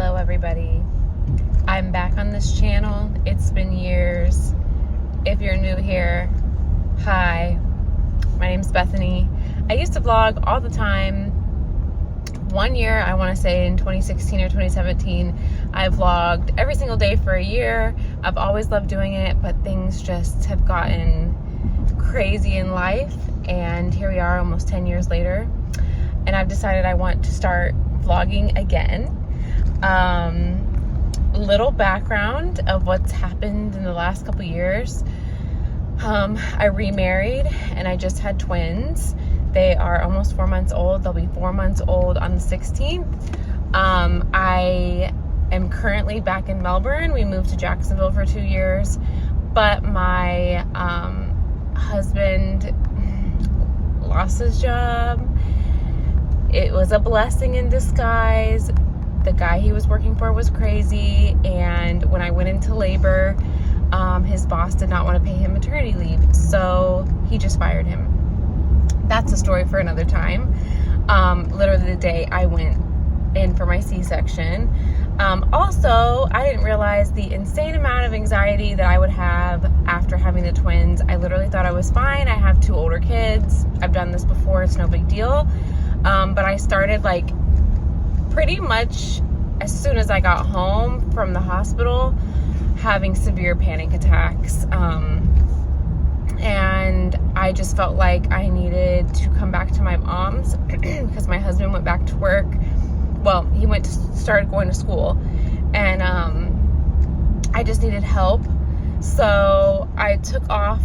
Hello everybody, I'm back on this channel. It's been years. If you're new here, hi, my name's Bethany. I used to vlog all the time. One year, I want to say in 2016 or 2017, I vlogged every single day for a year. I've always loved doing it, but things just have gotten crazy in life, and here we are almost 10 years later, and I've decided I want to start vlogging again. Little background of what's happened in the last couple years. I remarried and I just had twins. They are almost 4 months old. They'll be 4 months old on the 16th. I am currently back in Melbourne. We moved to Jacksonville for 2 years, but my husband lost his job. It was a blessing in disguise. The guy he was working for was crazy, and when I went into labor, his boss did not want to pay him maternity leave, so he just fired him. That's a story for another time. Literally the day I went in for my C-section. Also, I didn't realize the insane amount of anxiety that I would have after having the twins. I literally thought I was fine. I have 2 older kids. I've done this before. It's no big deal. But I started like pretty much as soon as I got home from the hospital having severe panic attacks. And I just felt like I needed to come back to my mom's because my husband went back to work. Well, he started going to school, and I just needed help. So I took off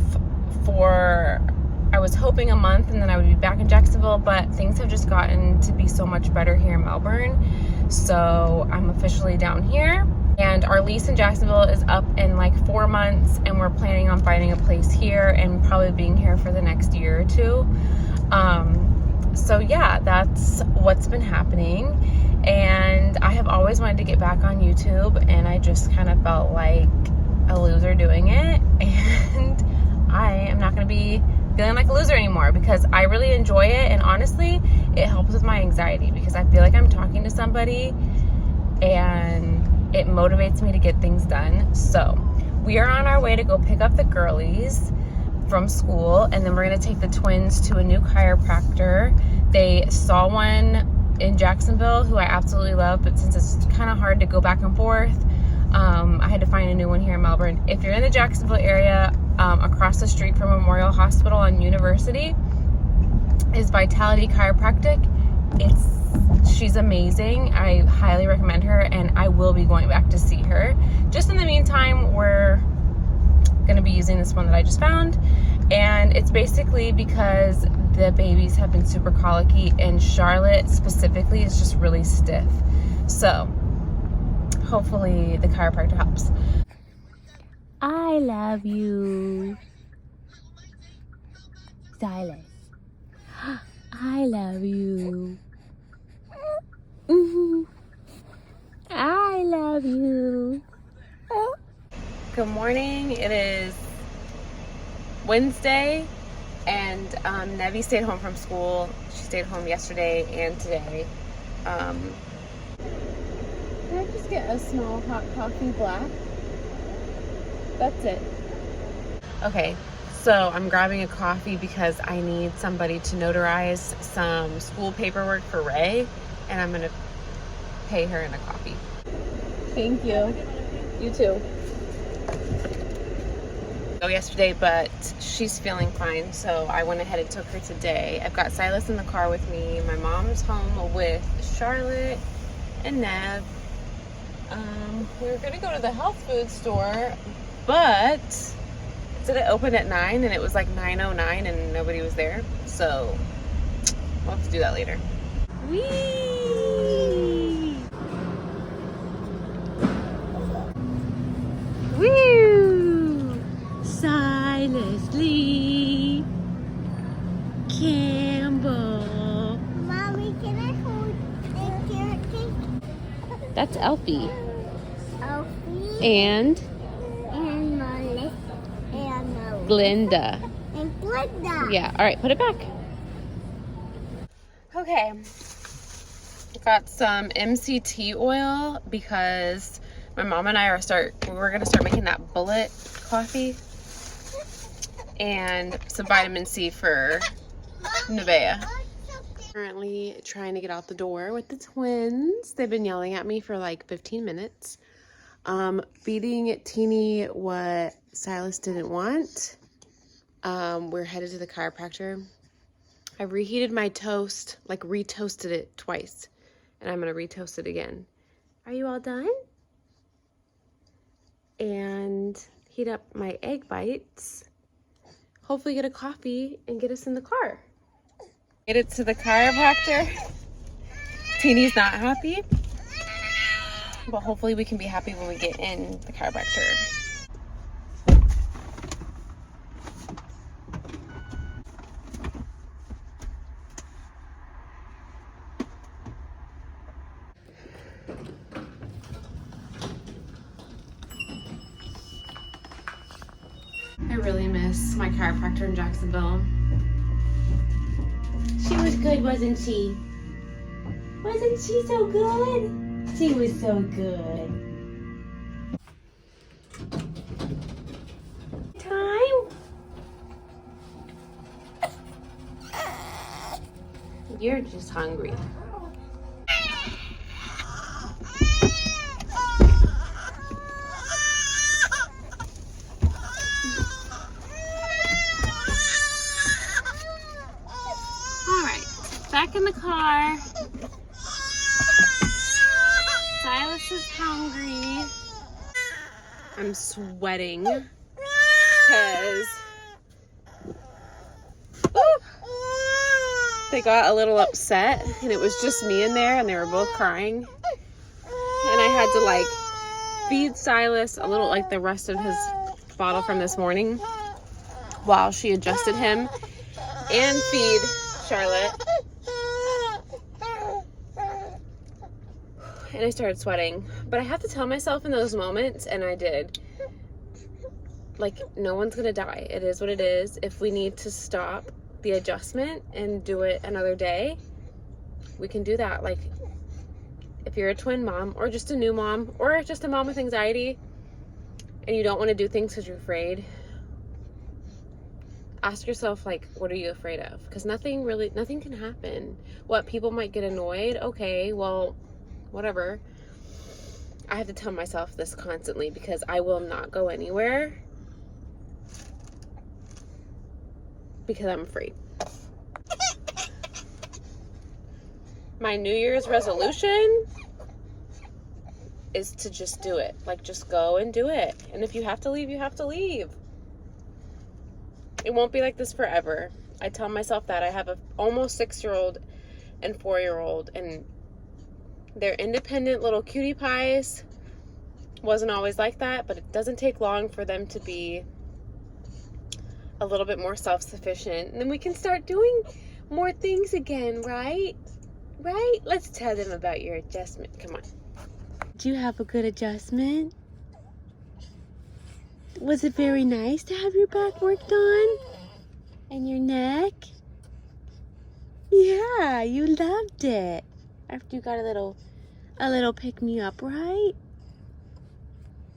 I was hoping a month, and then I would be back in Jacksonville, but things have just gotten to be so much better here in Melbourne. So I'm officially down here, and our lease in Jacksonville is up in like 4 months, and we're planning on finding a place here and probably being here for the next year or two. So yeah, that's what's been happening. And I have always wanted to get back on YouTube, and I just kind of felt like a loser doing it, and I am not going to be feeling like a loser anymore because I really enjoy it, and honestly, it helps with my anxiety because I feel like I'm talking to somebody and it motivates me to get things done. So we are on our way to go pick up the girlies from school, and then we're going to take the twins to a new chiropractor. They saw one in Jacksonville who I absolutely love, but since it's kind of hard to go back and forth, I had to find a new one here in Melbourne. If you're in the Jacksonville area, across the street from Memorial Hospital on University is Vitality Chiropractic. She's amazing. I highly recommend her, and I will be going back to see her. Just in the meantime, we're going to be using this one that I just found, and it's basically because the babies have been super colicky, and Charlotte specifically is just really stiff. So hopefully the chiropractor helps. I love you, Silas. I love you. I love you. Good morning. It is Wednesday, and Nevi stayed home from school. She stayed home yesterday and today. Can I just get a small hot coffee black? That's it. Okay, so I'm grabbing a coffee because I need somebody to notarize some school paperwork for Ray, and I'm gonna pay her in a coffee. Thank you. You too. Yesterday, but she's feeling fine, so I went ahead and took her today. I've got Silas in the car with me. My mom's home with Charlotte and Nev. We were gonna go to the health food store, but it said it opened at 9, and it was like 9:09 and nobody was there, so we'll have to do that later. Whee! Woo! Silas Lee Campbell. Mommy, can I hold a carrot cake? That's Elfie. Elfie. And Molly. And Glinda. And Glinda. Yeah, all right, put it back. Okay. It's Got some MCT oil because my mom and I we're gonna start making that bullet coffee, and some vitamin C for Nevaeh. Currently trying to get out the door with the twins. They've been yelling at me for like 15 minutes. Feeding Teeny what Silas didn't want. We're headed to the chiropractor. I reheated my toast, like retoasted it twice, and I'm gonna retoast it again. Are you all done? And heat up my egg bites. Hopefully get a coffee and get us in the car. Made it to the chiropractor. Teeny's not happy, but hopefully we can be happy when we get in the chiropractor. I really miss my chiropractor in Jacksonville. She was good, wasn't she? Wasn't she so good? She was so good. Time? You're just hungry. Back in the car. Silas is hungry. I'm sweating because they got a little upset and it was just me in there and they were both crying. And I had to like feed Silas a little, like the rest of his bottle from this morning while she adjusted him, and feed Charlotte. And I started sweating. But I have to tell myself in those moments, and I did, like, no one's gonna die. It is what it is. If we need to stop the adjustment and do it another day, we can do that. Like, if you're a twin mom, or just a new mom, or just a mom with anxiety, and you don't want to do things because you're afraid, ask yourself, like, what are you afraid of? Because nothing can happen. What, people might get annoyed? Okay, well, whatever. I have to tell myself this constantly because I will not go anywhere because I'm afraid. My New Year's resolution is to just do it. Like, just go and do it. And if you have to leave, you have to leave. It won't be like this forever. I tell myself that. I have a almost 6-year-old and 4-year-old, and they're independent little cutie pies. Wasn't always like that, but it doesn't take long for them to be a little bit more self-sufficient. And then we can start doing more things again, right? Right? Let's tell them about your adjustment. Come on. Did you have a good adjustment? Was it very nice to have your back worked on? And your neck? Yeah, you loved it. After you got a little pick-me-up, right?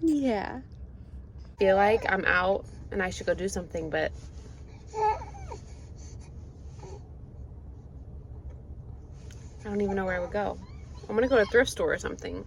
Yeah. I feel like I'm out and I should go do something, but I don't even know where I would go. I'm gonna go to a thrift store or something.